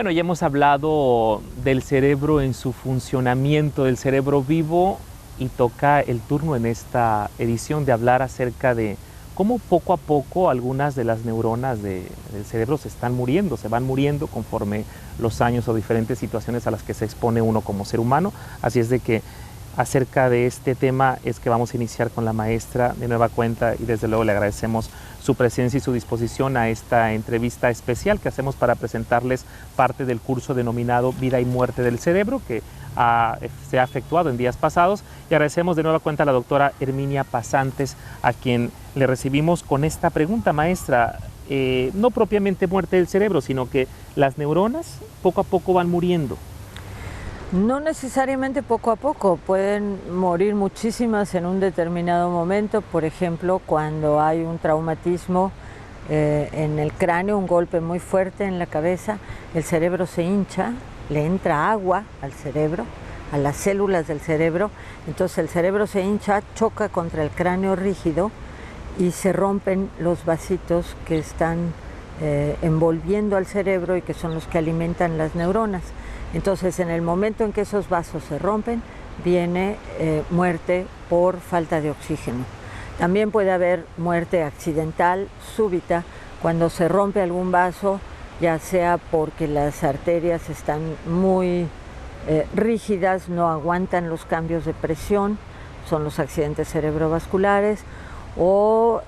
Bueno, ya hemos hablado del cerebro en su funcionamiento, del cerebro vivo, y toca el turno en esta edición de hablar acerca de cómo poco a poco algunas de las neuronas del cerebro se están muriendo, se van muriendo conforme los años o diferentes situaciones a las que se expone uno como ser humano. Así es de que acerca de este tema es que vamos a iniciar con la maestra de nueva cuenta, y desde luego le agradecemos su presencia y su disposición a esta entrevista especial que hacemos para presentarles parte del curso denominado Vida y Muerte del Cerebro, que se ha efectuado en días pasados, y agradecemos de nueva cuenta a la doctora Herminia Pasantes, a quien le recibimos con esta pregunta, maestra. No propiamente muerte del cerebro, sino que las neuronas poco a poco van muriendo. No necesariamente poco a poco, pueden morir muchísimas en un determinado momento, por ejemplo, cuando hay un traumatismo en el cráneo, un golpe muy fuerte en la cabeza, el cerebro se hincha, le entra agua al cerebro, a las células del cerebro, entonces el cerebro se hincha, choca contra el cráneo rígido y se rompen los vasitos que están envolviendo al cerebro y que son los que alimentan las neuronas. Entonces, en el momento en que esos vasos se rompen, viene muerte por falta de oxígeno. También puede haber muerte accidental, súbita, cuando se rompe algún vaso, ya sea porque las arterias están muy rígidas, no aguantan los cambios de presión, son los accidentes cerebrovasculares, o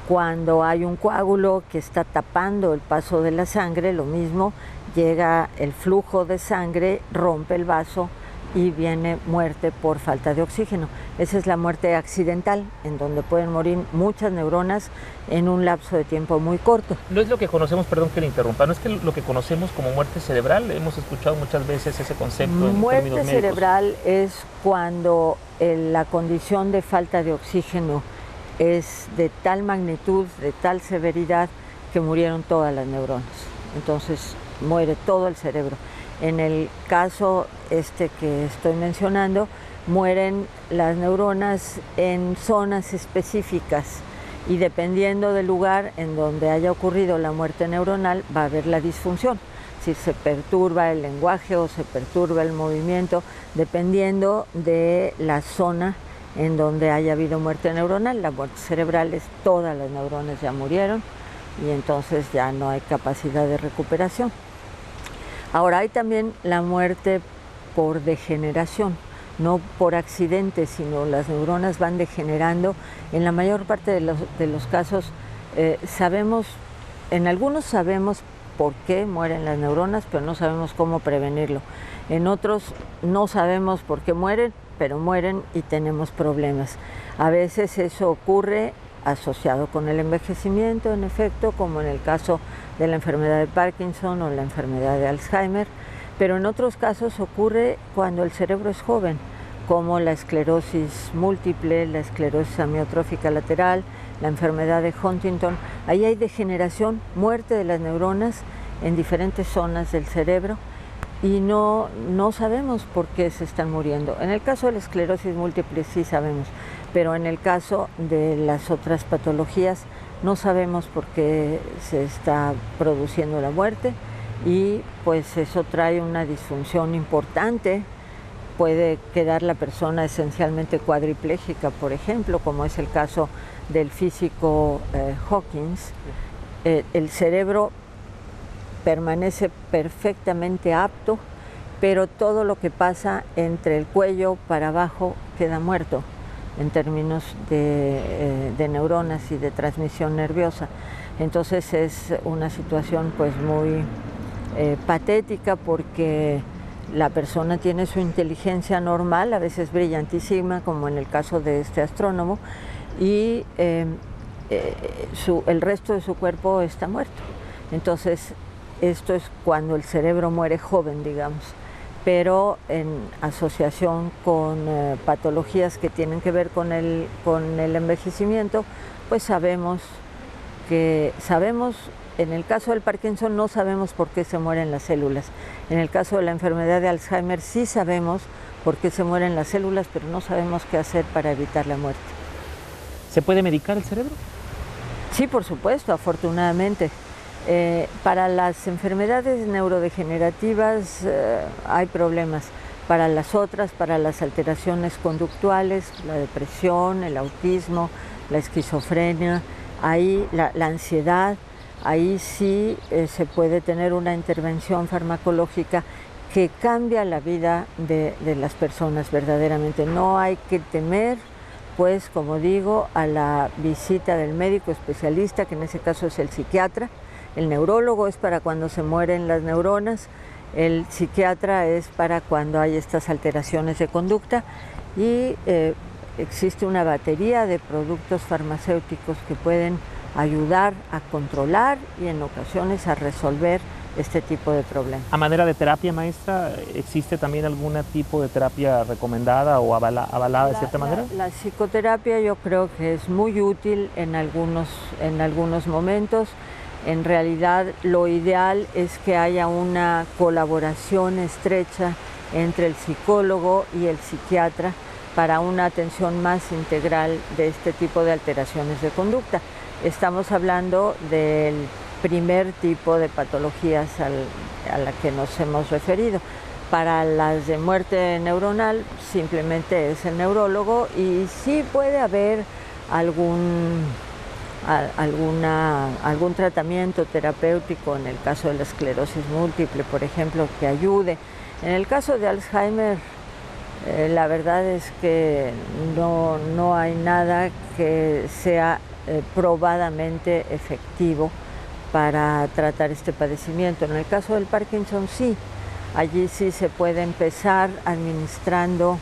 cuando hay un coágulo que está tapando el paso de la sangre, lo mismo, llega el flujo de sangre, rompe el vaso y viene muerte por falta de oxígeno. Esa es la muerte accidental, en donde pueden morir muchas neuronas en un lapso de tiempo muy corto. No es lo que conocemos, perdón que le interrumpa, no es que lo que conocemos como muerte cerebral, hemos escuchado muchas veces ese concepto en términos médicos. Muerte cerebral es cuando la condición de falta de oxígeno es de tal magnitud, de tal severidad, que murieron todas las neuronas. Entonces muere todo el cerebro. En el caso que estoy mencionando, mueren las neuronas en zonas específicas, y dependiendo del lugar en donde haya ocurrido la muerte neuronal, va a haber la disfunción. Si se perturba el lenguaje o se perturba el movimiento, dependiendo de la zona en donde haya habido muerte neuronal. La muerte cerebral es todas las neuronas ya murieron y entonces ya no hay capacidad de recuperación. Ahora, hay también la muerte por degeneración, no por accidente, sino las neuronas van degenerando. En la mayor parte de los casos en algunos sabemos por qué mueren las neuronas, pero no sabemos cómo prevenirlo. En otros no sabemos por qué mueren, pero mueren y tenemos problemas. A veces eso ocurre asociado con el envejecimiento, en efecto, como en el caso de la enfermedad de Parkinson o la enfermedad de Alzheimer, pero en otros casos ocurre cuando el cerebro es joven, como la esclerosis múltiple, la esclerosis amiotrófica lateral, la enfermedad de Huntington. Ahí hay degeneración, muerte de las neuronas en diferentes zonas del cerebro, y no sabemos por qué se están muriendo. En el caso de la esclerosis múltiple sí sabemos, pero en el caso de las otras patologías no sabemos por qué se está produciendo la muerte, y pues eso trae una disfunción importante. Puede quedar la persona esencialmente cuadripléjica, por ejemplo, como es el caso del físico Hawkins. El cerebro permanece perfectamente apto, pero todo lo que pasa entre el cuello para abajo queda muerto en términos de neuronas y de transmisión nerviosa. Entonces es una situación pues muy patética, porque la persona tiene su inteligencia normal, a veces brillantísima, como en el caso de este astrónomo, y el resto de su cuerpo está muerto. Entonces, esto es cuando el cerebro muere joven, digamos, pero en asociación con patologías que tienen que ver con el envejecimiento, pues sabemos, en el caso del Parkinson no sabemos por qué se mueren las células. En el caso de la enfermedad de Alzheimer sí sabemos por qué se mueren las células, pero no sabemos qué hacer para evitar la muerte. ¿Se puede medicar el cerebro? Sí, por supuesto, afortunadamente. Para las enfermedades neurodegenerativas hay problemas. Para las otras, para las alteraciones conductuales, la depresión, el autismo, la esquizofrenia, ahí la ansiedad, ahí sí se puede tener una intervención farmacológica que cambia la vida de las personas verdaderamente. No hay que temer, pues, como digo, a la visita del médico especialista, que en ese caso es el psiquiatra. El neurólogo es para cuando se mueren las neuronas, el psiquiatra es para cuando hay estas alteraciones de conducta y existe una batería de productos farmacéuticos que pueden ayudar a controlar y en ocasiones a resolver este tipo de problemas. A manera de terapia, maestra, ¿existe también algún tipo de terapia recomendada o avalada de cierta manera? La psicoterapia yo creo que es muy útil en algunos momentos. En realidad lo ideal es que haya una colaboración estrecha entre el psicólogo y el psiquiatra para una atención más integral de este tipo de alteraciones de conducta. Estamos hablando del primer tipo de patologías a la que nos hemos referido. Para las de muerte neuronal simplemente es el neurólogo y sí puede haber algún tratamiento terapéutico en el caso de la esclerosis múltiple, por ejemplo, que ayude. En el caso de Alzheimer, la verdad es que no hay nada que sea probadamente efectivo para tratar este padecimiento. En el caso del Parkinson sí, allí sí se puede empezar administrando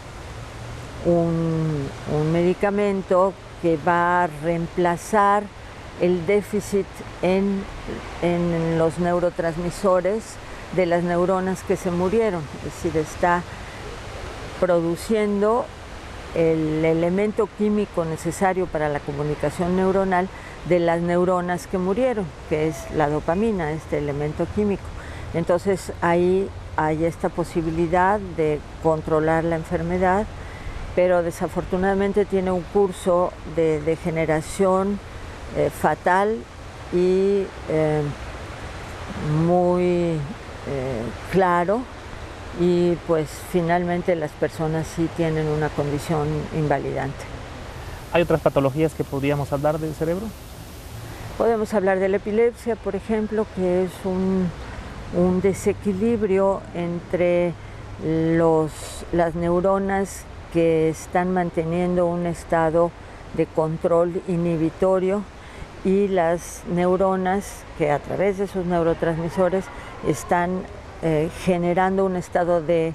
un medicamento que va a reemplazar el déficit en los neurotransmisores de las neuronas que se murieron, es decir, está produciendo el elemento químico necesario para la comunicación neuronal de las neuronas que murieron, que es la dopamina, este elemento químico. Entonces ahí hay esta posibilidad de controlar la enfermedad, pero desafortunadamente tiene un curso de degeneración fatal y muy claro, y pues finalmente las personas sí tienen una condición invalidante. ¿Hay otras patologías que podríamos hablar del cerebro? Podemos hablar de la epilepsia, por ejemplo, que es un desequilibrio entre las neuronas que están manteniendo un estado de control inhibitorio y las neuronas que a través de sus neurotransmisores están generando un estado de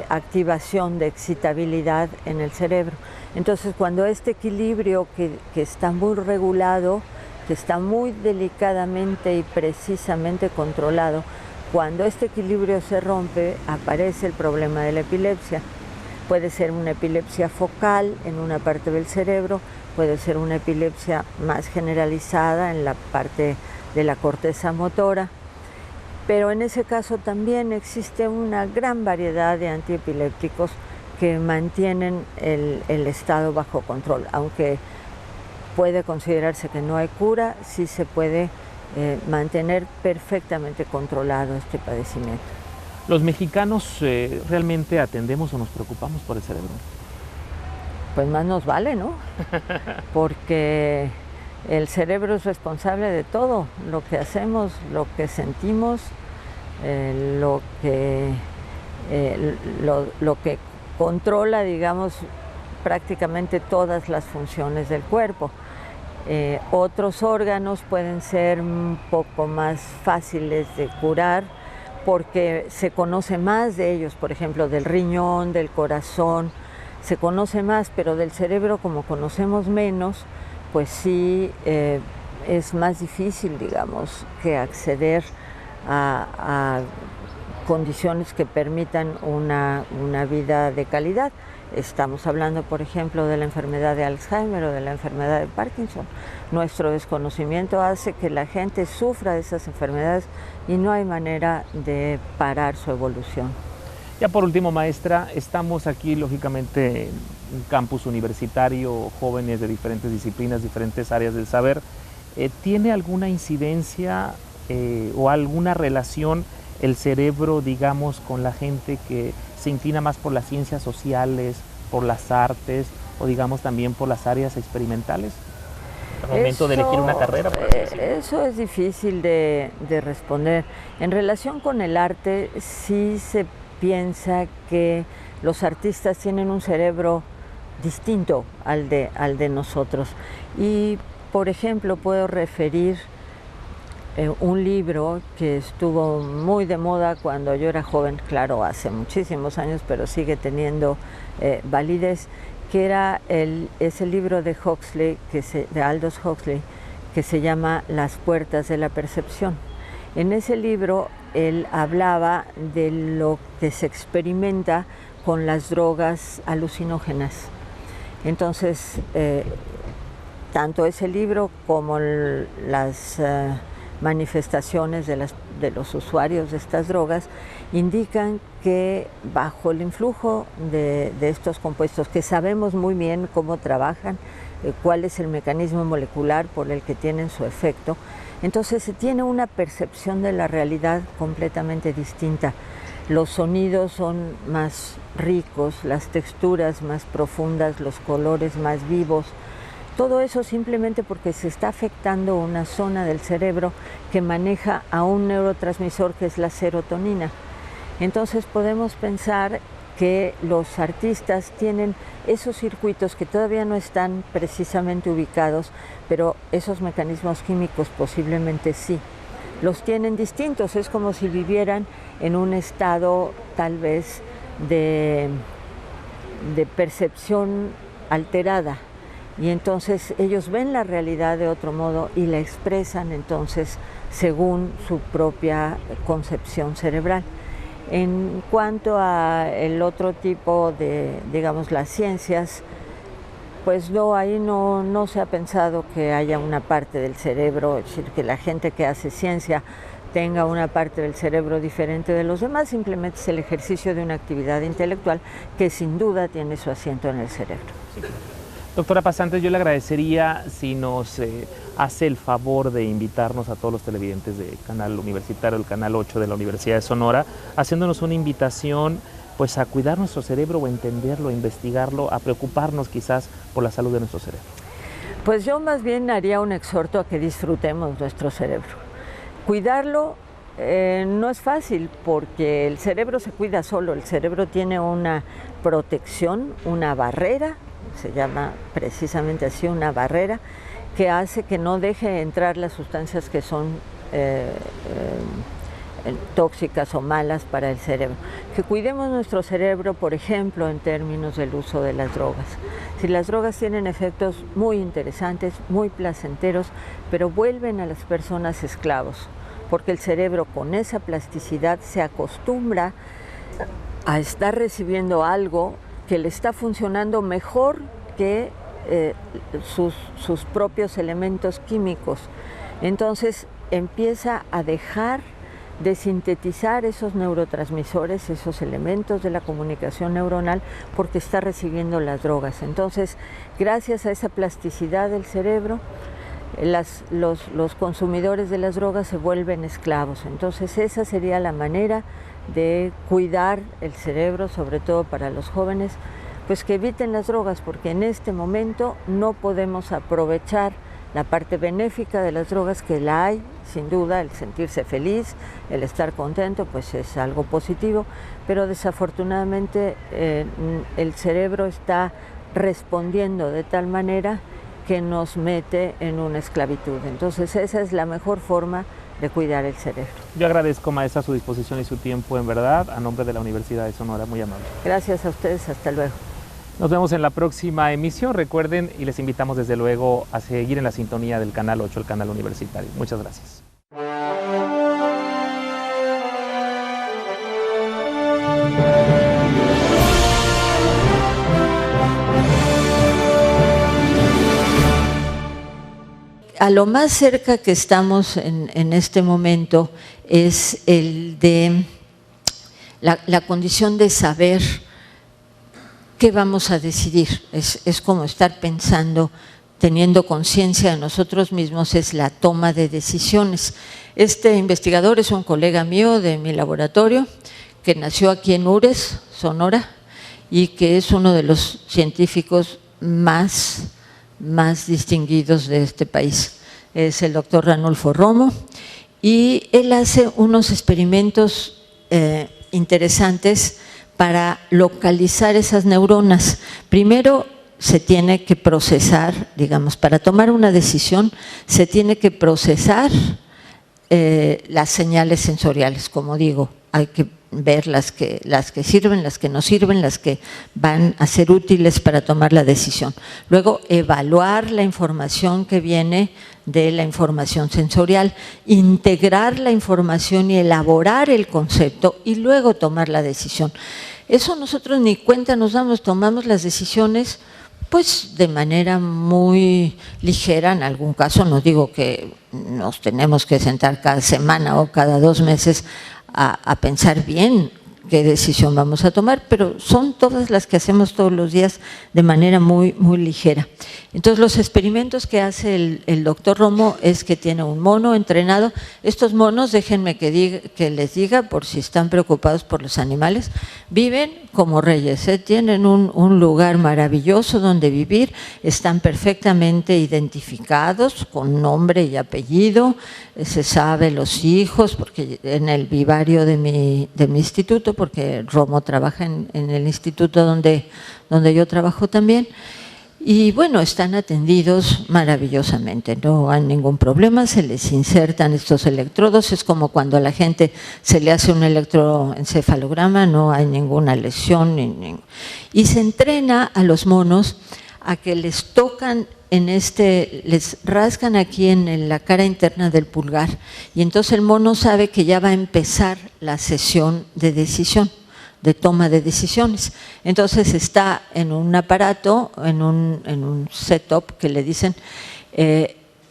activación, de excitabilidad en el cerebro. Entonces, cuando este equilibrio que está muy regulado, que está muy delicadamente y precisamente controlado, cuando este equilibrio se rompe, aparece el problema de la epilepsia. Puede ser una epilepsia focal en una parte del cerebro, puede ser una epilepsia más generalizada en la parte de la corteza motora, pero en ese caso también existe una gran variedad de antiepilépticos que mantienen el estado bajo control. Aunque puede considerarse que no hay cura, sí se puede mantener perfectamente controlado este padecimiento. ¿Los mexicanos realmente atendemos o nos preocupamos por el cerebro? Pues más nos vale, ¿no? Porque el cerebro es responsable de todo, lo que hacemos, lo que sentimos, lo que controla, digamos, prácticamente todas las funciones del cuerpo. Otros órganos pueden ser un poco más fáciles de curar porque se conoce más de ellos, por ejemplo, del riñón, del corazón, se conoce más, pero del cerebro, como conocemos menos, pues sí es más difícil, digamos, que acceder a condiciones que permitan una vida de calidad. Estamos hablando, por ejemplo, de la enfermedad de Alzheimer o de la enfermedad de Parkinson. Nuestro desconocimiento hace que la gente sufra de esas enfermedades y no hay manera de parar su evolución. Ya por último, maestra, estamos aquí lógicamente en un campus universitario, jóvenes de diferentes disciplinas, diferentes áreas del saber. ¿Tiene alguna incidencia o alguna relación el cerebro, digamos, con la gente que se inclina más por las ciencias sociales, por las artes o digamos también por las áreas experimentales? Al momento de elegir una carrera, por así decirlo. Eso es difícil de responder. En relación con el arte, sí se piensa que los artistas tienen un cerebro distinto al de nosotros. Y, por ejemplo, puedo referir un libro que estuvo muy de moda cuando yo era joven, claro, hace muchísimos años, pero sigue teniendo validez, que es el libro de Huxley, de Aldous Huxley, que se llama Las puertas de la percepción. En ese libro él hablaba de lo que se experimenta con las drogas alucinógenas. Entonces, tanto ese libro como las manifestaciones de los usuarios de estas drogas indican que bajo el influjo de estos compuestos, que sabemos muy bien cómo trabajan, cuál es el mecanismo molecular por el que tienen su efecto, entonces se tiene una percepción de la realidad completamente distinta. Los sonidos son más ricos, las texturas más profundas, los colores más vivos. Todo eso simplemente porque se está afectando una zona del cerebro que maneja a un neurotransmisor que es la serotonina. Entonces podemos pensar que los artistas tienen esos circuitos que todavía no están precisamente ubicados, pero esos mecanismos químicos posiblemente sí. Los tienen distintos, es como si vivieran en un estado tal vez de percepción alterada. Y entonces ellos ven la realidad de otro modo y la expresan entonces según su propia concepción cerebral. En cuanto a el otro tipo de, digamos, las ciencias, pues no, ahí no se ha pensado que haya una parte del cerebro, es decir, que la gente que hace ciencia tenga una parte del cerebro diferente de los demás, simplemente es el ejercicio de una actividad intelectual que sin duda tiene su asiento en el cerebro. Sí. Doctora Pasantes, yo le agradecería si nos hace el favor de invitarnos a todos los televidentes del canal universitario, el canal 8 de la Universidad de Sonora, haciéndonos una invitación pues a cuidar nuestro cerebro, o entenderlo, a investigarlo, a preocuparnos quizás por la salud de nuestro cerebro. Pues yo más bien haría un exhorto a que disfrutemos nuestro cerebro. Cuidarlo no es fácil porque el cerebro se cuida solo, el cerebro tiene una protección, una barrera, se llama precisamente así, una barrera, que hace que no deje entrar las sustancias que son tóxicas o malas para el cerebro. Que cuidemos nuestro cerebro, por ejemplo, en términos del uso de las drogas. Si las drogas tienen efectos muy interesantes, muy placenteros, pero vuelven a las personas esclavos, porque el cerebro con esa plasticidad se acostumbra a estar recibiendo algo que le está funcionando mejor que sus propios elementos químicos. Entonces empieza a dejar de sintetizar esos neurotransmisores, esos elementos de la comunicación neuronal, porque está recibiendo las drogas. Entonces, gracias a esa plasticidad del cerebro, los consumidores de las drogas se vuelven esclavos. Entonces, esa sería la manera de cuidar el cerebro, sobre todo para los jóvenes, pues que eviten las drogas, porque en este momento no podemos aprovechar la parte benéfica de las drogas, que la hay, sin duda, el sentirse feliz, el estar contento, pues es algo positivo, pero desafortunadamente el cerebro está respondiendo de tal manera que nos mete en una esclavitud. Entonces esa es la mejor forma de cuidar el cerebro. Yo agradezco, maestra, su disposición y su tiempo, en verdad, a nombre de la Universidad de Sonora, muy amable. Gracias a ustedes, hasta luego. Nos vemos en la próxima emisión, recuerden, y les invitamos desde luego a seguir en la sintonía del Canal 8, el canal universitario. Muchas gracias. A lo más cerca que estamos en este momento es el de la condición de saber qué vamos a decidir. Es como estar pensando teniendo conciencia de nosotros mismos es la toma de decisiones. Este investigador es un colega mío de mi laboratorio que nació aquí en Ures, Sonora, y que es uno de los científicos más distinguidos de este país. Es el doctor Ranulfo Romo, y él hace unos experimentos interesantes para localizar esas neuronas. Primero se tiene que procesar, digamos, para tomar una decisión se tiene que procesar las señales sensoriales, como digo, hay que ver las que sirven, las que no sirven, las que van a ser útiles para tomar la decisión. Luego, evaluar la información que viene de la información sensorial, integrar la información y elaborar el concepto y luego tomar la decisión. Eso nosotros ni cuenta nos damos, tomamos las decisiones pues de manera muy ligera. En algún caso, no digo que nos tenemos que sentar cada semana o cada 2 meses a pensar bien qué decisión vamos a tomar, pero son todas las que hacemos todos los días de manera muy ligera. Entonces, los experimentos que hace el doctor Romo es que tiene un mono entrenado. Estos monos, déjenme que les diga, por si están preocupados por los animales, viven como reyes, tienen un lugar maravilloso donde vivir, están perfectamente identificados con nombre y apellido, se sabe los hijos, porque en el vivario de mi instituto, porque Romo trabaja en el instituto donde yo trabajo también, y bueno, están atendidos maravillosamente, no hay ningún problema, se les insertan estos electrodos, es como cuando a la gente se le hace un electroencefalograma, no hay ninguna lesión, y se entrena a los monos a que les tocan les rascan aquí en la cara interna del pulgar, y entonces el mono sabe que ya va a empezar la sesión de decisión, de toma de decisiones. Entonces está en un aparato, en un setup que le dicen,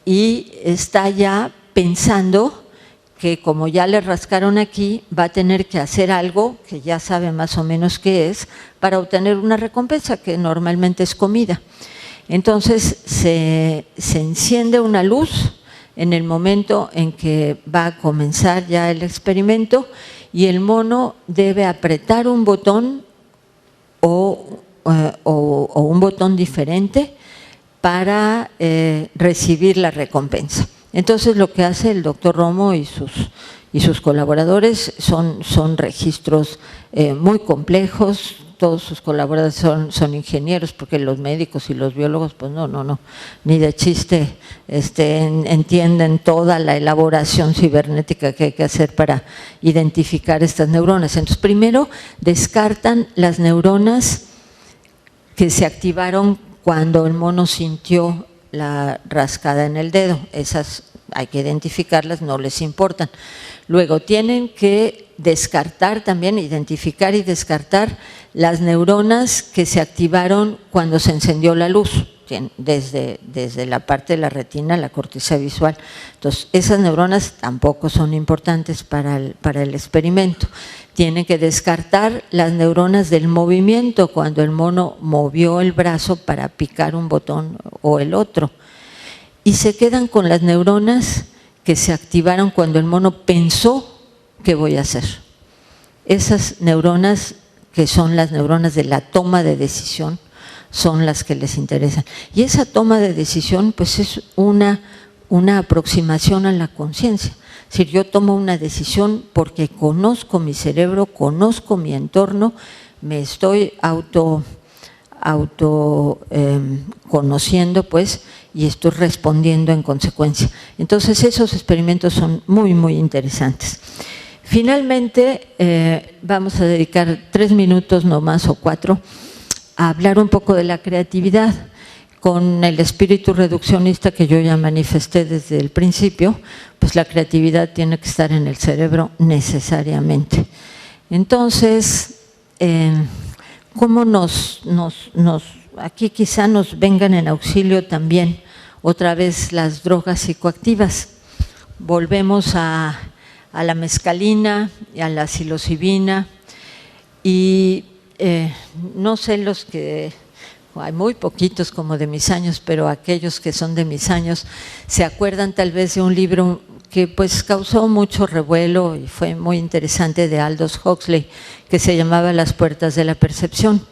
y está ya pensando que como ya le rascaron aquí, va a tener que hacer algo que ya sabe más o menos qué es para obtener una recompensa, que normalmente es comida. Entonces se enciende una luz en el momento en que va a comenzar ya el experimento, y el mono debe apretar un botón o un botón diferente para recibir la recompensa. Entonces, lo que hace el doctor Romo y sus colaboradores son registros muy complejos. Todos sus colaboradores son ingenieros, porque los médicos y los biólogos pues no, ni de chiste entienden toda la elaboración cibernética que hay que hacer para identificar estas neuronas. Entonces, primero descartan las neuronas que se activaron cuando el mono sintió la rascada en el dedo, esas hay que identificarlas, no les importan. Luego tienen que descartar también, identificar y descartar las neuronas que se activaron cuando se encendió la luz, desde la parte de la retina, la corteza visual. Entonces, esas neuronas tampoco son importantes para el experimento. Tienen que descartar las neuronas del movimiento, cuando el mono movió el brazo para picar un botón o el otro. Y se quedan con las neuronas que se activaron cuando el mono pensó qué voy a hacer. Esas neuronas, que son las neuronas de la toma de decisión, son las que les interesan. Y esa toma de decisión pues es una aproximación a la conciencia. Es decir, yo tomo una decisión porque conozco mi cerebro, conozco mi entorno, me estoy conociendo pues, y estoy respondiendo en consecuencia. Entonces, esos experimentos son muy interesantes. Finalmente, vamos a dedicar 3 minutos no más o 4 a hablar un poco de la creatividad. Con el espíritu reduccionista que yo ya manifesté desde el principio, pues la creatividad tiene que estar en el cerebro necesariamente. Entonces, ¿cómo aquí quizá nos vengan en auxilio también otra vez las drogas psicoactivas? Volvemos a la mescalina y a la psilocibina, y no sé los que hay muy poquitos como de mis años, pero aquellos que son de mis años se acuerdan tal vez de un libro que pues causó mucho revuelo y fue muy interesante, de Aldous Huxley, que se llamaba Las puertas de la percepción.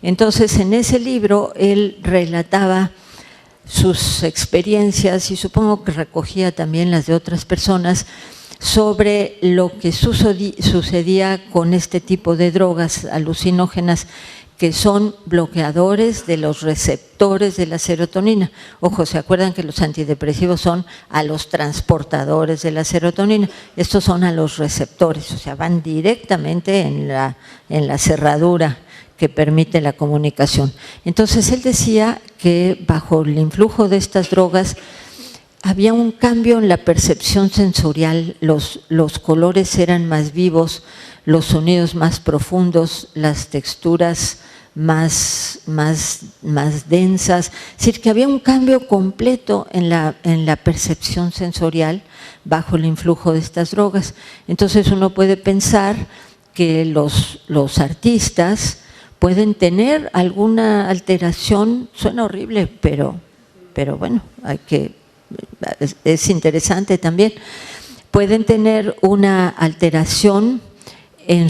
Entonces, en ese libro él relataba sus experiencias y supongo que recogía también las de otras personas sobre lo que sucedía con este tipo de drogas alucinógenas, que son bloqueadores de los receptores de la serotonina. Ojo, ¿se acuerdan que los antidepresivos son a los transportadores de la serotonina? Estos son a los receptores, o sea, van directamente en la cerradura que permite la comunicación. Entonces, él decía que bajo el influjo de estas drogas había un cambio en la percepción sensorial, los colores eran más vivos, los sonidos más profundos, las texturas más densas, es decir, que había un cambio completo en la percepción sensorial bajo el influjo de estas drogas. Entonces uno puede pensar que los artistas pueden tener alguna alteración, suena horrible, pero bueno, es interesante también, pueden tener una alteración en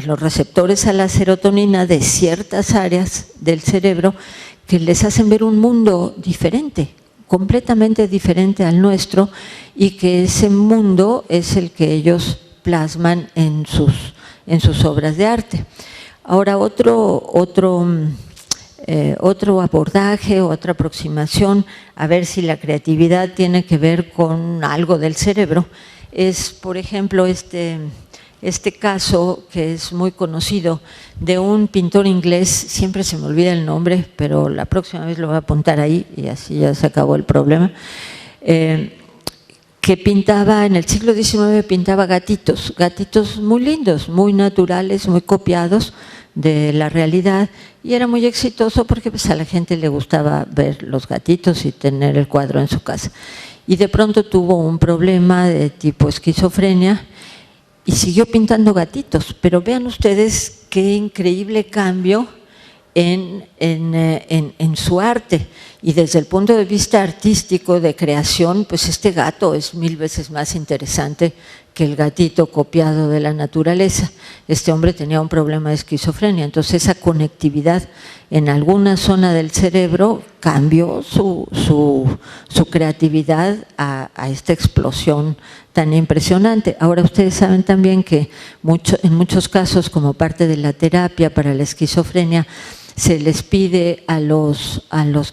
los receptores a la serotonina de ciertas áreas del cerebro que les hacen ver un mundo diferente, completamente diferente al nuestro, y que ese mundo es el que ellos plasman en sus obras de arte. Ahora, otro abordaje, otra aproximación, a ver si la creatividad tiene que ver con algo del cerebro, es, por ejemplo, este caso que es muy conocido de un pintor inglés, siempre se me olvida el nombre, pero la próxima vez lo voy a apuntar ahí y así ya se acabó el problema, que pintaba en el siglo XIX, pintaba gatitos muy lindos, muy naturales, muy copiados de la realidad, y era muy exitoso porque pues a la gente le gustaba ver los gatitos y tener el cuadro en su casa. Y de pronto tuvo un problema de tipo esquizofrenia y siguió pintando gatitos, pero vean ustedes qué increíble cambio en su arte, y desde el punto de vista artístico de creación, pues este gato es 1000 veces más interesante que el gatito copiado de la naturaleza. Este hombre tenía un problema de esquizofrenia, entonces esa conectividad en alguna zona del cerebro cambió su creatividad a esta explosión tan impresionante. Ahora, ustedes saben también que en muchos casos, como parte de la terapia para la esquizofrenia, se les pide a los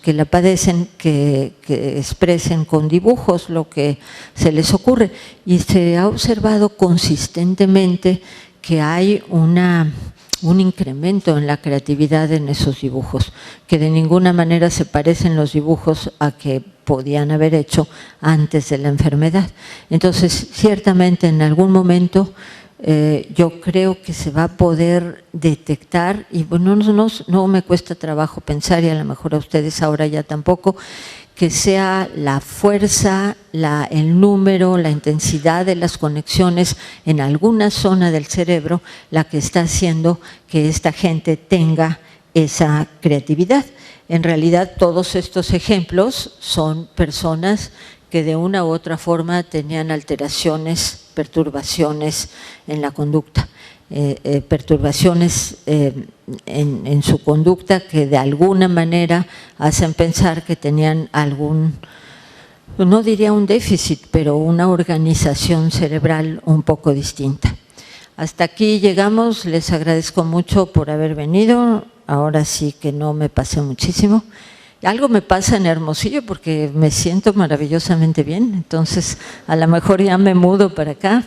que la padecen que expresen con dibujos lo que se les ocurre, y se ha observado consistentemente que hay un incremento en la creatividad en esos dibujos, que de ninguna manera se parecen los dibujos a que podían haber hecho antes de la enfermedad. Entonces, ciertamente en algún momento yo creo que se va a poder detectar, y bueno, no me cuesta trabajo pensar, y a lo mejor a ustedes ahora ya tampoco, que sea la fuerza, el número, la intensidad de las conexiones en alguna zona del cerebro la que está haciendo que esta gente tenga esa creatividad. En realidad, todos estos ejemplos son personas que de una u otra forma tenían alteraciones, perturbaciones en la conducta, perturbaciones en su conducta que de alguna manera hacen pensar que tenían algún, no diría un déficit, pero una organización cerebral un poco distinta. Hasta aquí llegamos, les agradezco mucho por haber venido, ahora sí que no me pasé muchísimo. Algo me pasa en Hermosillo porque me siento maravillosamente bien, entonces a lo mejor ya me mudo para acá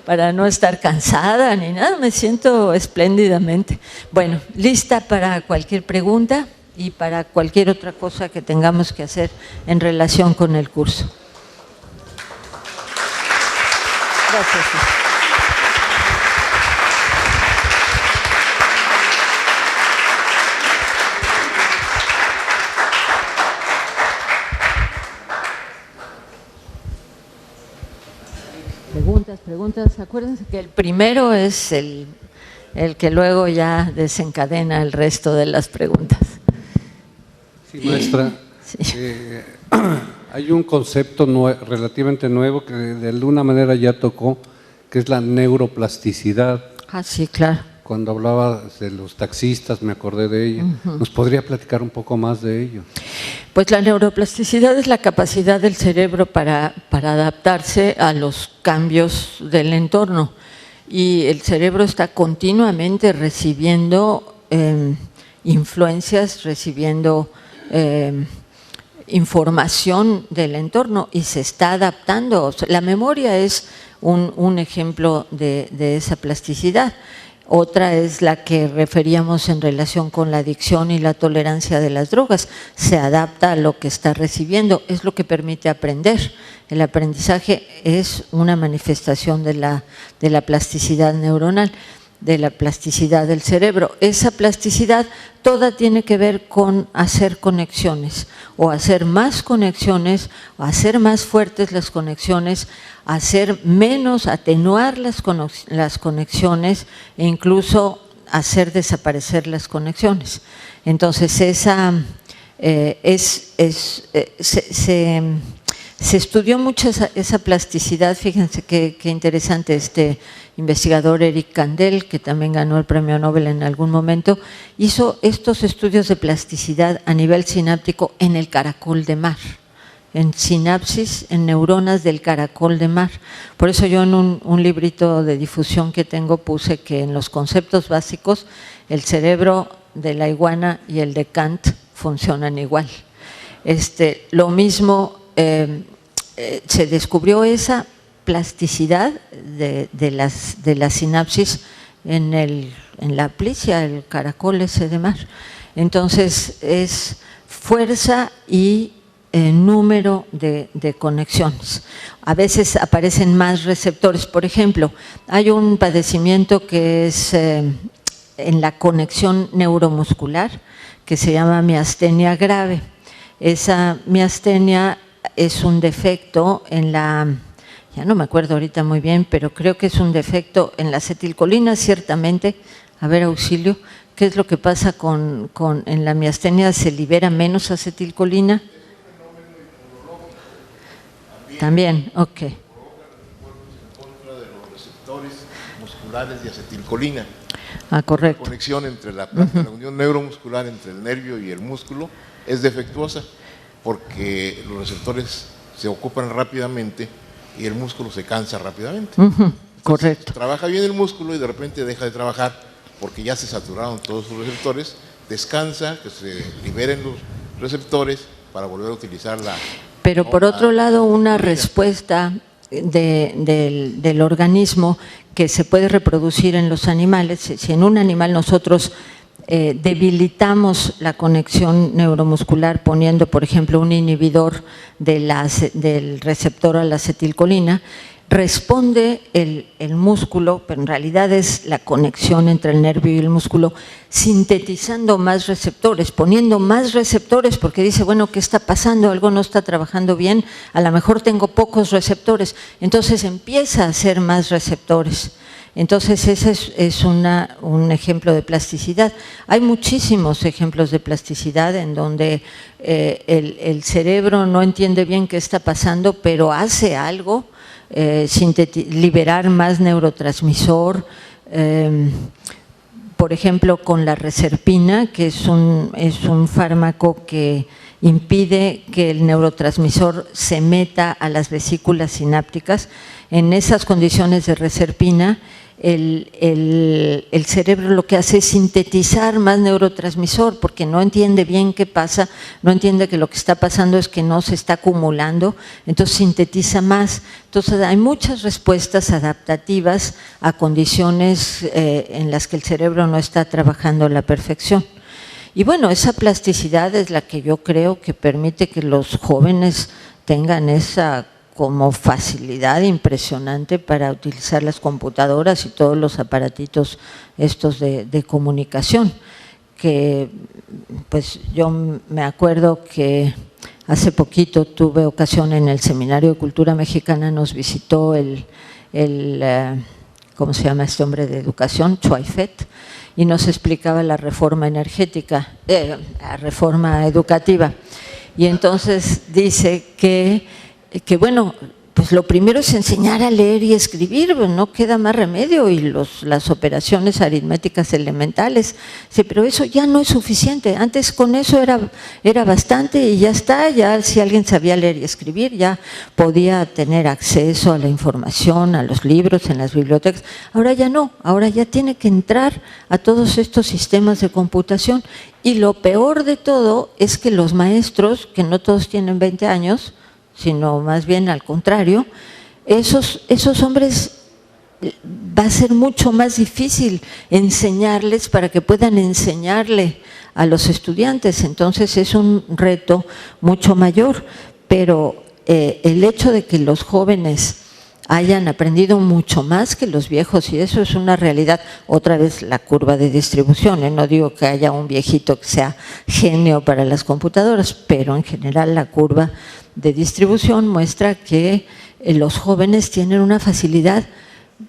para no estar cansada ni nada, me siento espléndidamente. Bueno, lista para cualquier pregunta y para cualquier otra cosa que tengamos que hacer en relación con el curso. Gracias. Preguntas. Acuérdense que el primero es el que luego ya desencadena el resto de las preguntas. Sí, maestra. Sí. Hay un concepto relativamente nuevo que de alguna manera ya tocó, que es la neuroplasticidad. Ah, sí, claro. Cuando hablaba de los taxistas me acordé de ello. ¿Nos podría platicar un poco más de ello? Pues la neuroplasticidad es la capacidad del cerebro para adaptarse a los cambios del entorno, y el cerebro está continuamente recibiendo influencias, recibiendo información del entorno y se está adaptando. O sea, la memoria es un ejemplo de esa plasticidad. Otra es la que referíamos en relación con la adicción y la tolerancia de las drogas. Se adapta a lo que está recibiendo, es lo que permite aprender. El aprendizaje es una manifestación de la plasticidad neuronal, de la plasticidad del cerebro. Esa plasticidad toda tiene que ver con hacer conexiones, o hacer más conexiones, o hacer más fuertes las conexiones, hacer menos, atenuar las conexiones e incluso hacer desaparecer las conexiones. Entonces, esa se estudió mucho esa plasticidad. Fíjense qué interesante, este investigador Eric Kandel, que también ganó el premio Nobel en algún momento, hizo estos estudios de plasticidad a nivel sináptico en el caracol de mar, en sinapsis, en neuronas del caracol de mar. Por eso yo en un librito de difusión que tengo puse que en los conceptos básicos el cerebro de la iguana y el de Kant funcionan igual. Lo mismo, se descubrió esa plasticidad de la sinapsis en la aplicia, el caracol ese de mar. Entonces es fuerza y número de conexiones. A veces aparecen más receptores. Por ejemplo, hay un padecimiento que es en la conexión neuromuscular que se llama miastenia grave. Esa miastenia es un defecto en la, ya no me acuerdo ahorita muy bien, pero creo que es un defecto en la acetilcolina, ciertamente. A ver, auxilio, ¿qué es lo que pasa en la miastenia? ¿Se libera menos acetilcolina? También, ok. En contra de los receptores musculares de acetilcolina. Ah, correcto. La conexión entre la unión neuromuscular entre el nervio y el músculo es defectuosa porque los receptores se ocupan rápidamente y el músculo se cansa rápidamente. Correcto. Trabaja bien el músculo y de repente deja de trabajar porque ya se saturaron todos sus receptores, descansa, que se liberen los receptores para volver a utilizarla. Pero por otro lado, una respuesta del organismo que se puede reproducir en los animales. Si en un animal nosotros debilitamos la conexión neuromuscular poniendo, por ejemplo, un inhibidor del receptor a la acetilcolina, responde el músculo, pero en realidad es la conexión entre el nervio y el músculo, sintetizando más receptores, poniendo más receptores, porque dice, bueno, ¿qué está pasando? Algo no está trabajando bien, a lo mejor tengo pocos receptores, entonces empieza a hacer más receptores. Entonces ese es un ejemplo de plasticidad. Hay muchísimos ejemplos de plasticidad en donde el cerebro no entiende bien qué está pasando, pero hace algo, liberar más neurotransmisor, por ejemplo con la reserpina, que es un fármaco que impide que el neurotransmisor se meta a las vesículas sinápticas. En esas condiciones de reserpina, el cerebro lo que hace es sintetizar más neurotransmisor porque no entiende bien qué pasa, no entiende que lo que está pasando es que no se está acumulando, entonces sintetiza más. Entonces hay muchas respuestas adaptativas a condiciones en las que el cerebro no está trabajando a la perfección. Y bueno, esa plasticidad es la que yo creo que permite que los jóvenes tengan esa como facilidad impresionante para utilizar las computadoras y todos los aparatitos estos de comunicación, que pues yo me acuerdo que hace poquito tuve ocasión en el Seminario de Cultura Mexicana, nos visitó ¿cómo se llama este hombre de educación? Choifet, y nos explicaba la reforma energética, la reforma educativa. Y entonces dice que bueno, pues lo primero es enseñar a leer y escribir, pues no queda más remedio, y las operaciones aritméticas elementales. Sí, pero eso ya no es suficiente. Antes con eso era bastante y ya está. Ya si alguien sabía leer y escribir, ya podía tener acceso a la información, a los libros en las bibliotecas. Ahora ya no, ahora ya tiene que entrar a todos estos sistemas de computación. Y lo peor de todo es que los maestros, que no todos tienen 20 años, sino más bien al contrario, esos hombres va a ser mucho más difícil enseñarles para que puedan enseñarle a los estudiantes. Entonces es un reto mucho mayor, pero el hecho de que los jóvenes hayan aprendido mucho más que los viejos, y eso es una realidad. Otra vez la curva de distribución, no digo que haya un viejito que sea genio para las computadoras, pero en general la curva de distribución muestra que los jóvenes tienen una facilidad,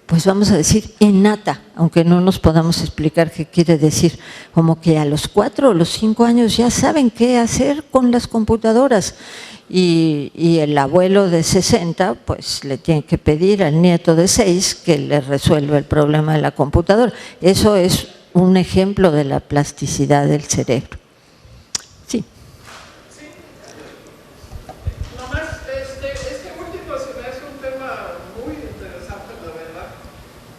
pues vamos a decir, innata, aunque no nos podamos explicar qué quiere decir, como que a los 4 o los 5 años ya saben qué hacer con las computadoras. Y el abuelo de 60, pues le tiene que pedir al nieto de 6 que le resuelva el problema de la computadora. Eso es un ejemplo de la plasticidad del cerebro. Sí. Sí. Nomás, este último se me hace un tema muy interesante, la verdad,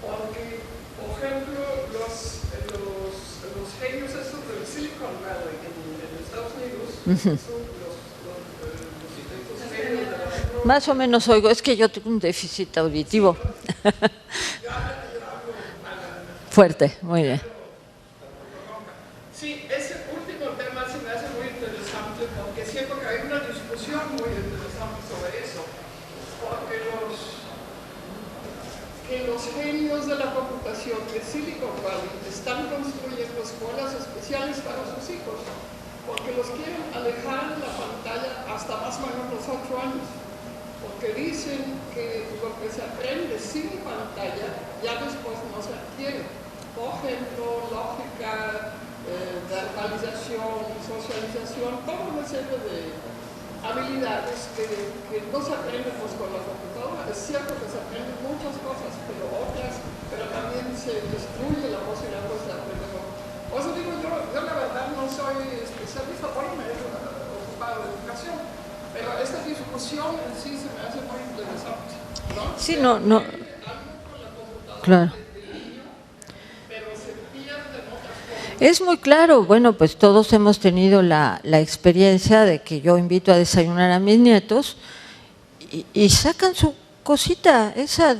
porque, por ejemplo, los genios estos del Silicon Valley en Estados Unidos, Más o menos oigo, es que yo tengo un déficit auditivo. Fuerte, muy bien. Sí, ese último tema se me hace muy interesante porque siento que hay una discusión muy interesante sobre eso. Porque los genios de la computación de Silicon Valley están construyendo escuelas especiales para sus hijos, porque los quieren alejar de la pantalla hasta más o menos los 8 años. Porque dicen que lo que se aprende sin pantalla ya después no se adquiere. Por ejemplo, lógica, verbalización, socialización, toda una serie de habilidades que no se aprenden pues, con la computadora. Es cierto que se aprenden muchas cosas, pero también se destruye la posibilidad pues, de aprender. Por eso digo, yo la verdad no soy especialista, porque me he ocupado de educación. Pero esta discusión en sí se me hace muy interesante, ¿no? Sí, no. Claro. Pero se pierden otras cosas. Es muy claro, bueno, pues todos hemos tenido la experiencia de que yo invito a desayunar a mis nietos y sacan su cosita esa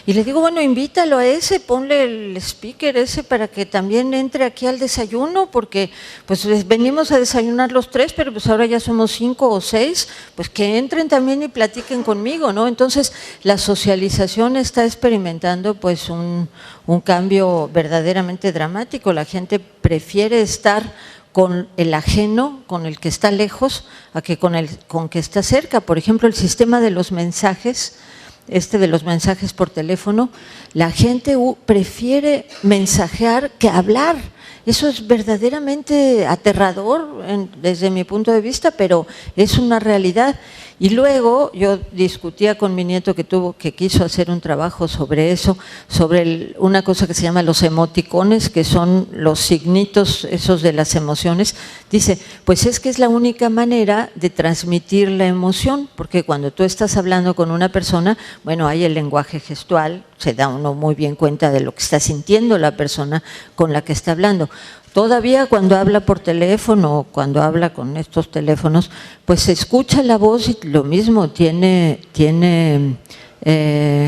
y le digo, bueno, invítalo a ese, ponle el speaker ese para que también entre aquí al desayuno, porque pues venimos a desayunar los 3, pero pues ahora ya somos 5 o 6, pues que entren también y platiquen conmigo, ¿no? Entonces la socialización está experimentando pues un cambio verdaderamente dramático. La gente prefiere estar con el ajeno, con el que está lejos, a que con que está cerca. Por ejemplo, el sistema de los mensajes, de los mensajes por teléfono, la gente prefiere mensajear que hablar. Eso es verdaderamente aterrador desde mi punto de vista, pero es una realidad. Y luego yo discutía con mi nieto que quiso hacer un trabajo sobre eso, sobre una cosa que se llama los emoticones, que son los signitos esos de las emociones. Dice, pues es que es la única manera de transmitir la emoción, porque cuando tú estás hablando con una persona, bueno, hay el lenguaje gestual, se da uno muy bien cuenta de lo que está sintiendo la persona con la que está hablando. Todavía cuando habla por teléfono o cuando habla con estos teléfonos, pues se escucha la voz y lo mismo, tiene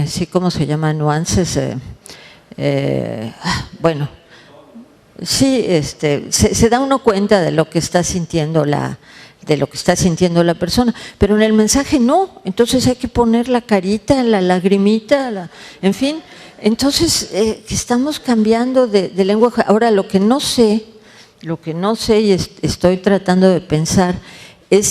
sí, ¿cómo se llama? Nuances, bueno, sí, se da uno cuenta de lo que está sintiendo la persona, pero en el mensaje no, entonces hay que poner la carita, la lagrimita, en fin. Entonces, estamos cambiando de lenguaje. Ahora, lo que no sé y estoy tratando de pensar es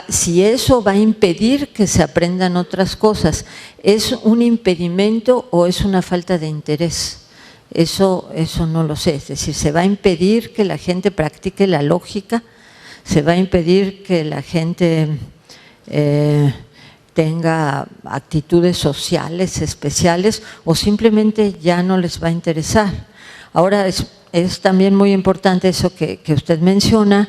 si eso va a impedir que se aprendan otras cosas. ¿Es un impedimento o es una falta de interés? Eso no lo sé. Es decir, ¿se va a impedir que la gente practique la lógica? ¿Se va a impedir que la gente tenga actitudes sociales especiales o simplemente ya no les va a interesar? Ahora es también muy importante eso que usted menciona,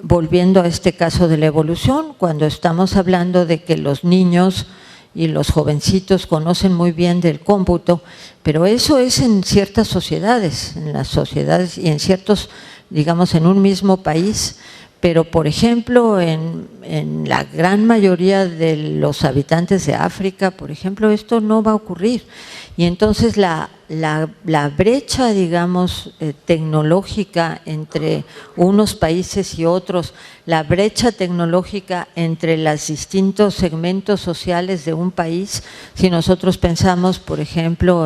volviendo a este caso de la evolución, cuando estamos hablando de que los niños y los jovencitos conocen muy bien del cómputo, pero eso es en ciertas sociedades, en las sociedades y en ciertos, digamos, en un mismo país. Pero, por ejemplo, en la gran mayoría de los habitantes de África, por ejemplo, esto no va a ocurrir. Y entonces la brecha, digamos, tecnológica entre unos países y otros, la brecha tecnológica entre los distintos segmentos sociales de un país, si nosotros pensamos, por ejemplo,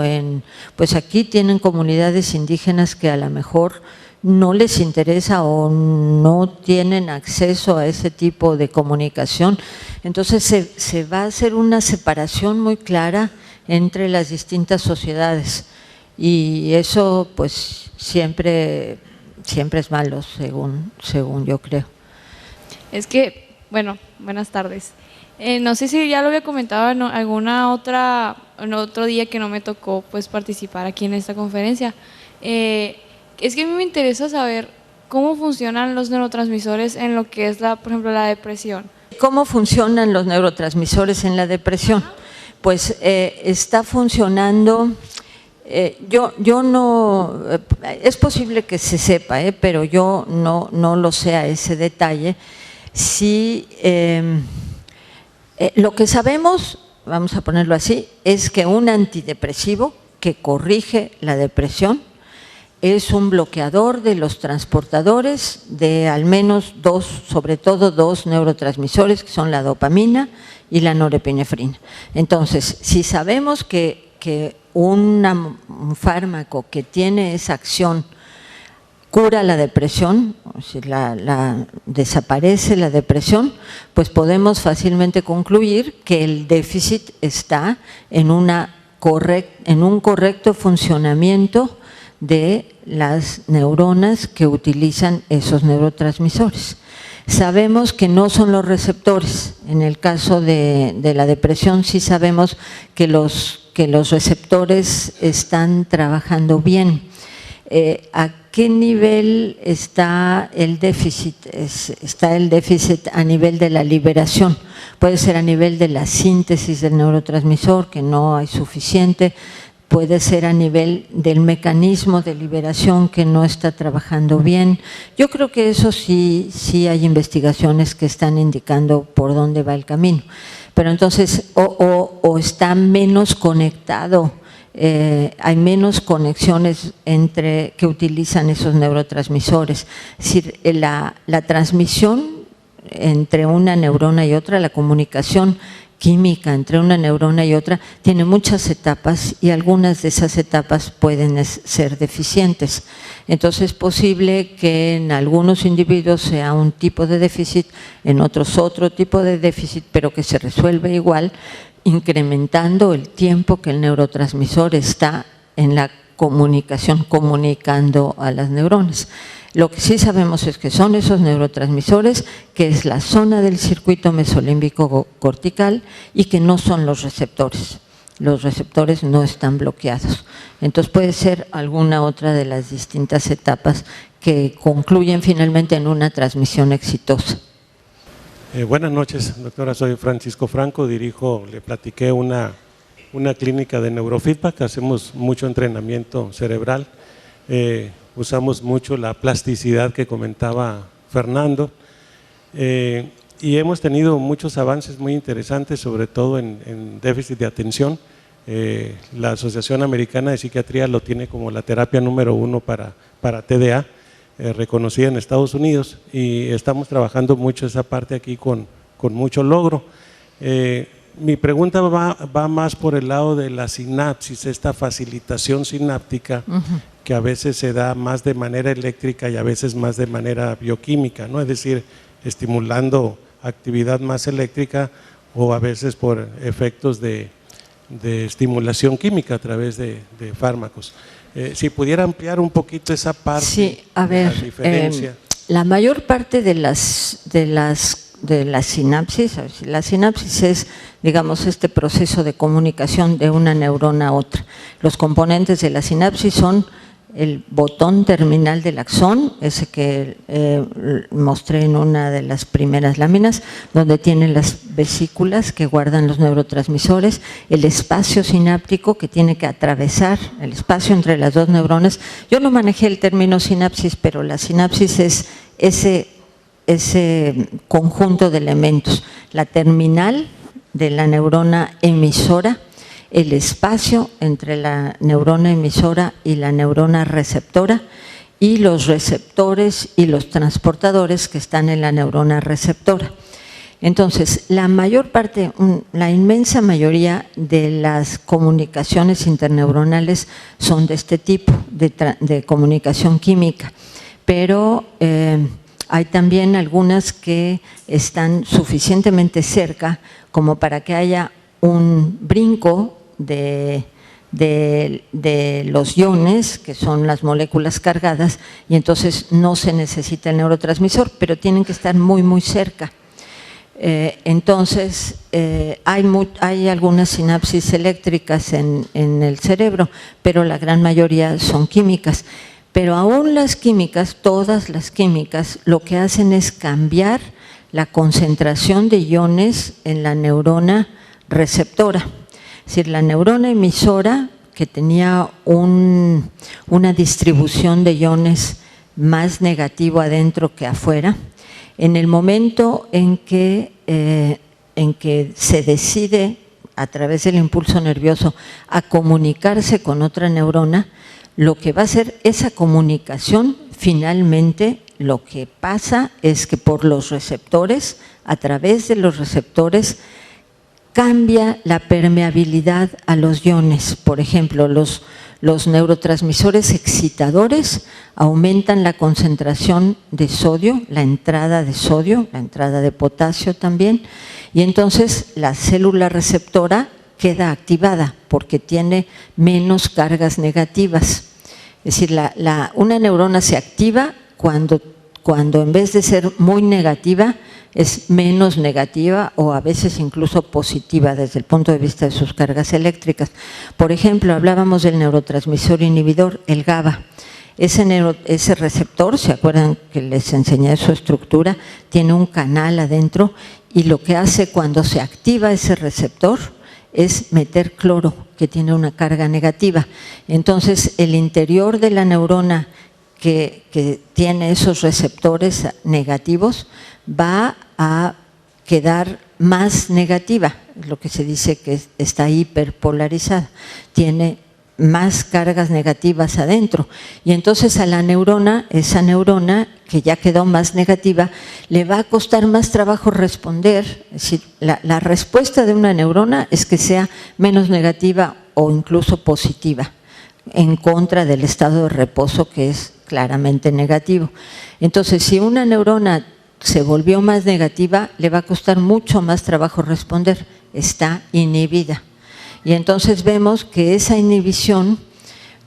pues aquí tienen comunidades indígenas que a lo mejor no les interesa o no tienen acceso a ese tipo de comunicación. Entonces se va a hacer una separación muy clara entre las distintas sociedades y eso pues siempre es malo, según yo creo. Es que, bueno, buenas tardes. No sé si ya lo había comentado en en otro día que no me tocó pues participar aquí en esta conferencia. Es que a mí me interesa saber cómo funcionan los neurotransmisores en lo que es, por ejemplo, la depresión. ¿Cómo funcionan los neurotransmisores en la depresión? Pues está funcionando, yo no, es posible que se sepa, pero yo no lo sé a ese detalle. Sí, lo que sabemos, vamos a ponerlo así, es que un antidepresivo que corrige la depresión es un bloqueador de los transportadores de al menos sobre todo dos neurotransmisores, que son la dopamina y la norepinefrina. Entonces, si sabemos que un fármaco que tiene esa acción cura la depresión, o sea, desaparece la depresión, pues podemos fácilmente concluir que el déficit está en un correcto funcionamiento de las neuronas que utilizan esos neurotransmisores. Sabemos que no son los receptores. En el caso de la depresión sí sabemos que los receptores están trabajando bien. ¿A qué nivel está el déficit? Está el déficit a nivel de la liberación. Puede ser a nivel de la síntesis del neurotransmisor, que no hay suficiente. Puede ser a nivel del mecanismo de liberación que no está trabajando bien. Yo creo que eso sí hay investigaciones que están indicando por dónde va el camino. Pero entonces, o está menos conectado, hay menos conexiones que utilizan esos neurotransmisores. Es decir, la transmisión entre una neurona y otra, la comunicación química entre una neurona y otra tiene muchas etapas y algunas de esas etapas pueden ser deficientes. Entonces es posible que en algunos individuos sea un tipo de déficit, en otros otro tipo de déficit, pero que se resuelve igual incrementando el tiempo que el neurotransmisor está en la comunicación, comunicando a las neuronas. Lo que sí sabemos es que son esos neurotransmisores, que es la zona del circuito mesolímbico cortical y que no son los receptores. Los receptores no están bloqueados. Entonces puede ser alguna otra de las distintas etapas que concluyen finalmente en una transmisión exitosa. Buenas noches, doctora. Soy Francisco Franco, le platiqué una clínica de neurofeedback, hacemos mucho entrenamiento cerebral. Usamos mucho la plasticidad que comentaba Fernando y hemos tenido muchos avances muy interesantes, sobre todo en déficit de atención. La Asociación Americana de Psiquiatría lo tiene como la terapia número 1 para TDA, reconocida en Estados Unidos, y estamos trabajando mucho esa parte aquí con mucho logro. Mi pregunta va más por el lado de la sinapsis, esta facilitación sináptica que a veces se da más de manera eléctrica y a veces más de manera bioquímica, ¿no? Es decir, estimulando actividad más eléctrica o a veces por efectos de estimulación química a través de fármacos. Si pudiera ampliar un poquito esa parte, sí, a ver, la diferencia. La mayor parte de la sinapsis, la sinapsis es, digamos, este proceso de comunicación de una neurona a otra. Los componentes de la sinapsis son el botón terminal del axón, ese que mostré en una de las primeras láminas, donde tiene las vesículas que guardan los neurotransmisores, el espacio sináptico que tiene que atravesar el espacio entre las dos neuronas. Yo no manejé el término sinapsis, pero la sinapsis es ese conjunto de elementos, la terminal de la neurona emisora, el espacio entre la neurona emisora y la neurona receptora y los receptores y los transportadores que están en la neurona receptora. Entonces, la mayor parte, la inmensa mayoría de las comunicaciones interneuronales son de este tipo, de comunicación química, pero hay también algunas que están suficientemente cerca como para que haya un brinco de los iones, que son las moléculas cargadas, y entonces no se necesita el neurotransmisor, pero tienen que estar muy, muy cerca. Entonces, hay algunas sinapsis eléctricas en el cerebro, pero la gran mayoría son químicas. Pero aún las químicas, todas las químicas, lo que hacen es cambiar la concentración de iones en la neurona receptora. Es decir, la neurona emisora, que tenía una distribución de iones más negativo adentro que afuera, en el momento en que se decide a través del impulso nervioso a comunicarse con otra neurona, lo que va a hacer esa comunicación, finalmente lo que pasa es que por los receptores, a través de los receptores, cambia la permeabilidad a los iones. Por ejemplo, los neurotransmisores excitadores aumentan la concentración de sodio, la entrada de sodio, la entrada de potasio también, y entonces la célula receptora queda activada porque tiene menos cargas negativas. Es decir, una neurona se activa cuando en vez de ser muy negativa, es menos negativa o a veces incluso positiva desde el punto de vista de sus cargas eléctricas. Por ejemplo, hablábamos del neurotransmisor inhibidor, el GABA. Ese receptor, ¿se acuerdan que les enseñé su estructura? Tiene un canal adentro y lo que hace cuando se activa ese receptor es meter cloro, que tiene una carga negativa. Entonces, el interior de la neurona que tiene esos receptores negativos va a quedar más negativa, lo que se dice que está hiperpolarizada, tiene más cargas negativas adentro, y entonces a la neurona, esa neurona que ya quedó más negativa, le va a costar más trabajo responder. Es decir, la respuesta de una neurona es que sea menos negativa o incluso positiva, en contra del estado de reposo, que es claramente negativo. Entonces, si una neurona se volvió más negativa, le va a costar mucho más trabajo responder, está inhibida. Y entonces vemos que esa inhibición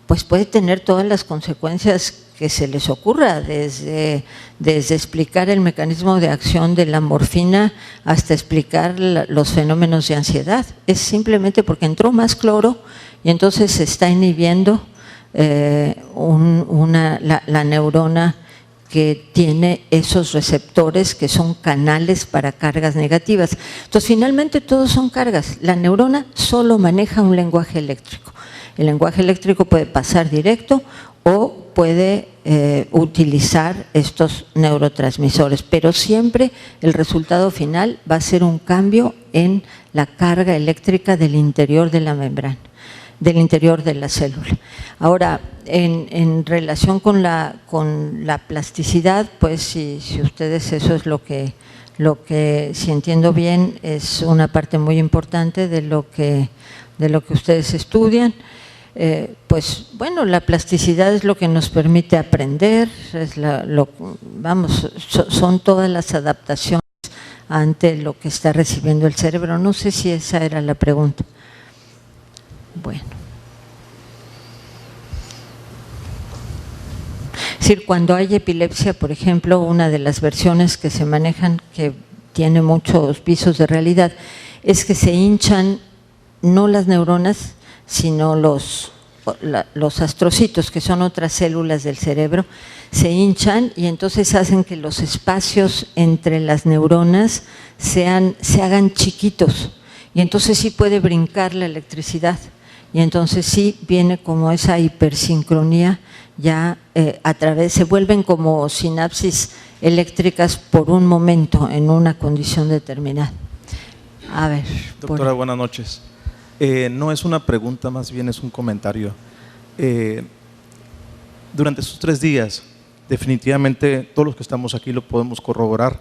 pues puede tener todas las consecuencias que se les ocurra, desde explicar el mecanismo de acción de la morfina hasta explicar los fenómenos de ansiedad. Es simplemente porque entró más cloro y entonces se está inhibiendo la neurona que tiene esos receptores que son canales para cargas negativas. Entonces, finalmente todos son cargas. La neurona solo maneja un lenguaje eléctrico. El lenguaje eléctrico puede pasar directo o puede utilizar estos neurotransmisores, pero siempre el resultado final va a ser un cambio en la carga eléctrica del interior de la membrana, del interior de la célula. Ahora, en relación con la plasticidad, pues si ustedes, eso es lo que, si entiendo bien, es una parte muy importante de lo que ustedes estudian. Pues bueno, la plasticidad es lo que nos permite aprender, son todas las adaptaciones ante lo que está recibiendo el cerebro. No sé si esa era la pregunta. Bueno. Es decir, cuando hay epilepsia, por ejemplo, una de las versiones que se manejan, que tiene muchos visos de realidad, es que se hinchan no las neuronas, sino los astrocitos, que son otras células del cerebro, se hinchan y entonces hacen que los espacios entre las neuronas se hagan chiquitos, y entonces sí puede brincar la electricidad, y entonces sí viene como esa hipersincronía, ya a través, se vuelven como sinapsis eléctricas por un momento en una condición determinada. A ver. Doctora, buenas noches. No es una pregunta, más bien es un comentario. Durante estos 3 días, definitivamente todos los que estamos aquí lo podemos corroborar,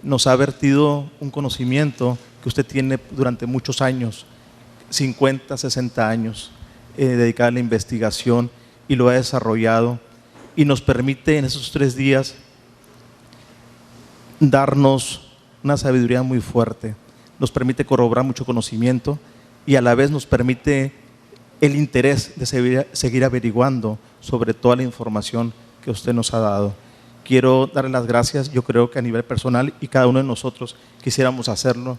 nos ha vertido un conocimiento que usted tiene durante muchos años, 50, 60 años, dedicado a la investigación, y lo ha desarrollado, y nos permite en esos 3 días darnos una sabiduría muy fuerte, nos permite corroborar mucho conocimiento y a la vez nos permite el interés de seguir averiguando sobre toda la información que usted nos ha dado. Quiero darle las gracias, yo creo que a nivel personal y cada uno de nosotros quisiéramos hacerlo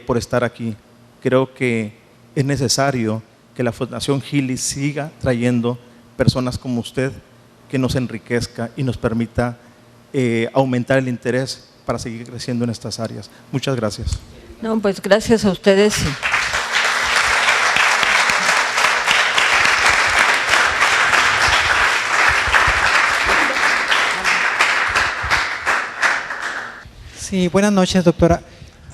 por estar aquí. Creo que es necesario que la Fundación Gili siga trayendo personas como usted que nos enriquezca y nos permita aumentar el interés para seguir creciendo en estas áreas. Muchas gracias. No, pues gracias a ustedes. Sí, buenas noches, doctora.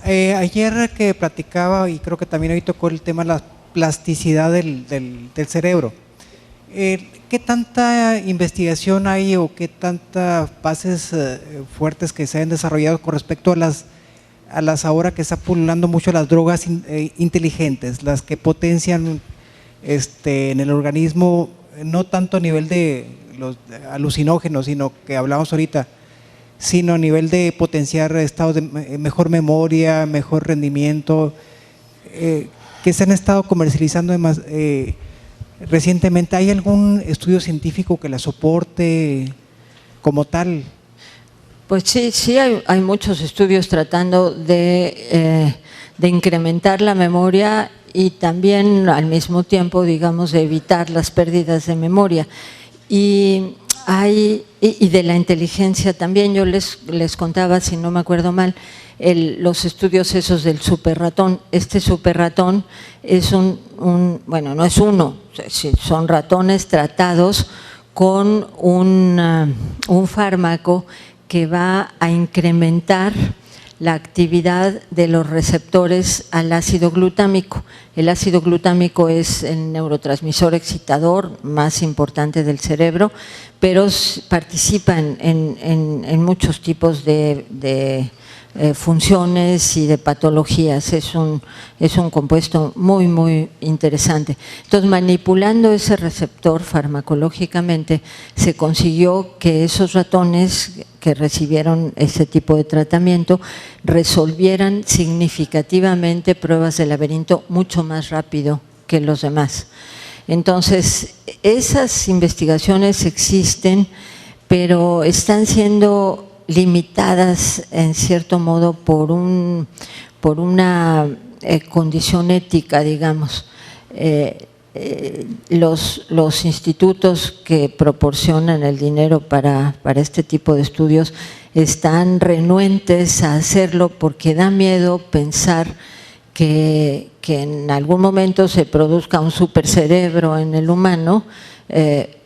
Ayer que platicaba, y creo que también hoy tocó el tema de la plasticidad del cerebro. ¿Qué tanta investigación hay o qué tantas bases fuertes que se han desarrollado con respecto a las ahora que está pululando mucho las drogas inteligentes, las que potencian en el organismo, no tanto a nivel de los alucinógenos, sino que hablábamos ahorita, sino a nivel de potenciar estados de mejor memoria, mejor rendimiento, que se han estado comercializando recientemente? ¿Hay algún estudio científico que la soporte como tal? Pues sí hay muchos estudios tratando de incrementar la memoria y también al mismo tiempo, digamos, de evitar las pérdidas de memoria. Y de la inteligencia también. Yo les contaba, si no me acuerdo mal, los estudios esos del superratón. Este superratón es bueno, no es uno, son ratones tratados con un fármaco que va a incrementar la actividad de los receptores al ácido glutámico. El ácido glutámico es el neurotransmisor excitador más importante del cerebro, pero participa en muchos tipos de funciones y de patologías. Es un compuesto muy, muy interesante. Entonces, manipulando ese receptor farmacológicamente, se consiguió que esos ratones que recibieron ese tipo de tratamiento resolvieran significativamente pruebas de laberinto mucho más rápido que los demás. Entonces, esas investigaciones existen, pero están siendo limitadas en cierto modo por una condición ética, digamos. Los institutos que proporcionan el dinero para este tipo de estudios están renuentes a hacerlo porque da miedo pensar que en algún momento se produzca un supercerebro en el humano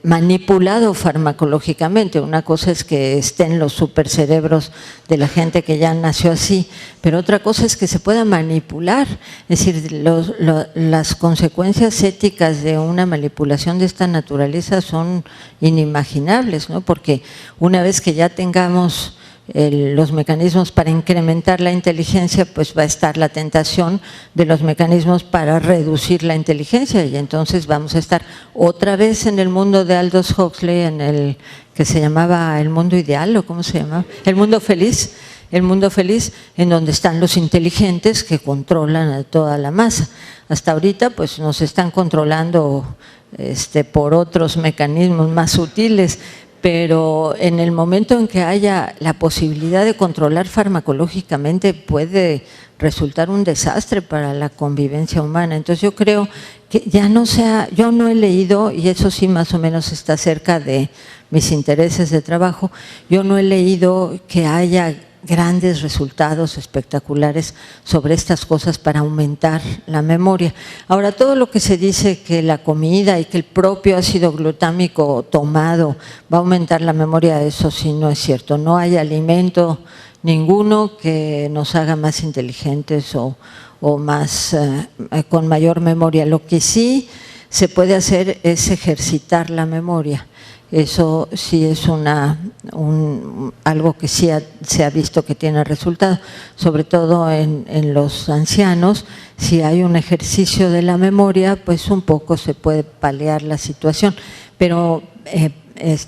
manipulado farmacológicamente. Una cosa es que estén los supercerebros de la gente que ya nació así, pero otra cosa es que se pueda manipular. Es decir, las consecuencias éticas de una manipulación de esta naturaleza son inimaginables, ¿no? Porque una vez que ya tengamos los mecanismos para incrementar la inteligencia, pues va a estar la tentación de los mecanismos para reducir la inteligencia, y entonces vamos a estar otra vez en el mundo de Aldous Huxley, en el que se llamaba el mundo ideal, o cómo se llamaba, el mundo feliz, el mundo feliz en donde están los inteligentes que controlan a toda la masa. Hasta ahorita pues nos están controlando por otros mecanismos más sutiles, pero en el momento en que haya la posibilidad de controlar farmacológicamente puede resultar un desastre para la convivencia humana. Entonces yo creo que ya no sea, yo no he leído, y eso sí más o menos está cerca de mis intereses de trabajo, yo no he leído que haya grandes resultados espectaculares sobre estas cosas para aumentar la memoria. Ahora, todo lo que se dice que la comida y que el propio ácido glutámico tomado va a aumentar la memoria, eso sí no es cierto. No hay alimento ninguno que nos haga más inteligentes o más con mayor memoria. Lo que sí se puede hacer es ejercitar la memoria. Eso sí es algo que sí se ha visto que tiene resultado, sobre todo en los ancianos. Si hay un ejercicio de la memoria, pues un poco se puede paliar la situación, pero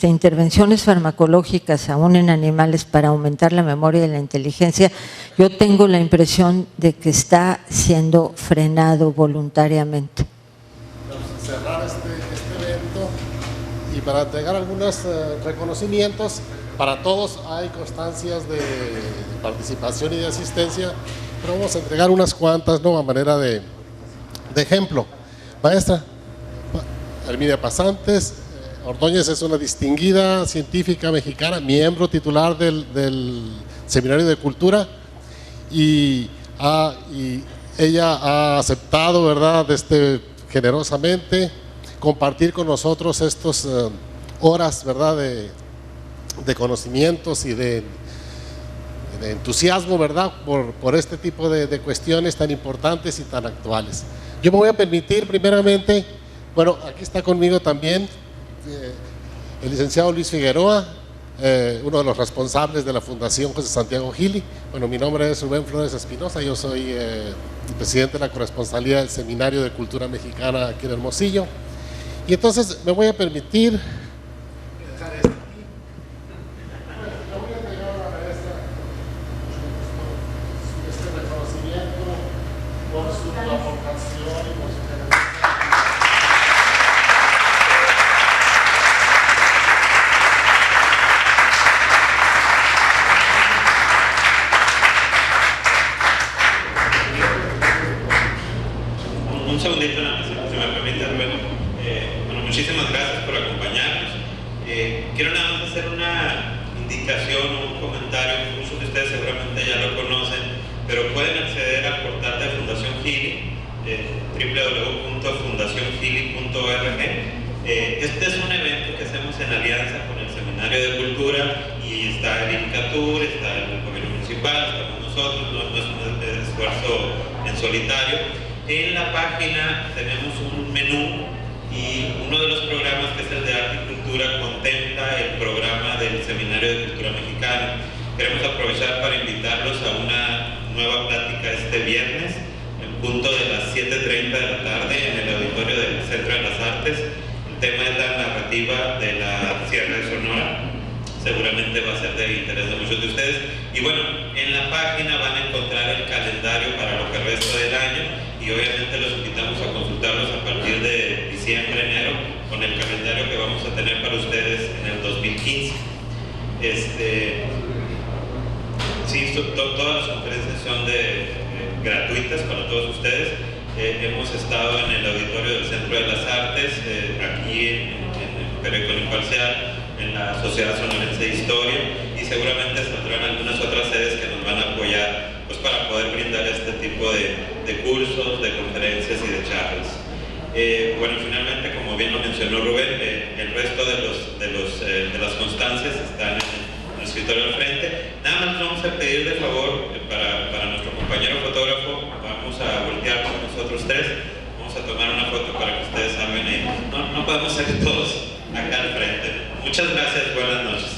intervenciones farmacológicas aún en animales para aumentar la memoria y la inteligencia, yo tengo la impresión de que está siendo frenado voluntariamente. Vamos a cerrar este evento y para entregar algunos reconocimientos para todos hay constancias de participación y de asistencia, pero vamos a entregar unas cuantas, ¿no?, a manera de ejemplo. Maestra Herminia Pasantes Ordóñez es una distinguida científica mexicana, miembro titular del Seminario de Cultura, y ella ha aceptado, ¿verdad?, generosamente compartir con nosotros estas horas, ¿verdad?, de conocimientos y de entusiasmo, ¿verdad?, por este tipo de cuestiones tan importantes y tan actuales. Yo me voy a permitir primeramente, bueno, aquí está conmigo también el licenciado Luis Figueroa, uno de los responsables de la Fundación José Santiago Gili. Bueno, mi nombre es Rubén Flores Espinosa, yo soy el presidente de la corresponsalía del Seminario de Cultura Mexicana aquí en Hermosillo. Y entonces me voy a permitir dejar esto aquí. Le voy a entregar a la maestra este reconocimiento por su aportación y por su generosidad. Un segundito nada más, si me permite, Rubén. Bueno, muchísimas gracias por acompañarnos. Quiero nada más hacer una indicación o un comentario, muchos de ustedes seguramente ya lo conocen, pero pueden acceder al portal de Fundación Gili, www.fundaciongili.org. Este es un evento que hacemos en alianza con el Seminario de Cultura y está el INCATUR, está el gobierno municipal, estamos nosotros, no es un esfuerzo en solitario. En la página tenemos un menú y uno de los programas, que es el de Arte y Cultura, contempla el programa del Seminario de Cultura Mexicana. Queremos aprovechar para invitarlos a una nueva plática este viernes, en punto de las 7:30 de la tarde, en el auditorio del Centro de las Artes. El tema es la narrativa de la Sierra de Sonora. Seguramente va a ser de interés de muchos de ustedes. Y bueno, en la página van a encontrar el calendario para lo que resta del año, y obviamente los invitamos a consultarlos a partir de diciembre, enero, con el calendario que vamos a tener para ustedes en el 2015. Sí, todas las conferencias son gratuitas para todos ustedes. Hemos estado en el auditorio del Centro de las Artes, aquí en Periódico Imparcial, en la Sociedad Sonorense de Historia, y seguramente saldrán algunas otras sedes que nos van a apoyar pues para poder brindar este tipo de cursos, de conferencias y de charlas. Bueno, finalmente, como bien lo mencionó Rubén, el resto de las constancias están en el escritorio al frente. Nada más vamos a pedir de favor para nuestro compañero fotógrafo, vamos a voltear con nosotros tres, vamos a tomar una foto para que ustedes salgan ahí. No podemos ser todos acá al frente. Muchas gracias, buenas noches.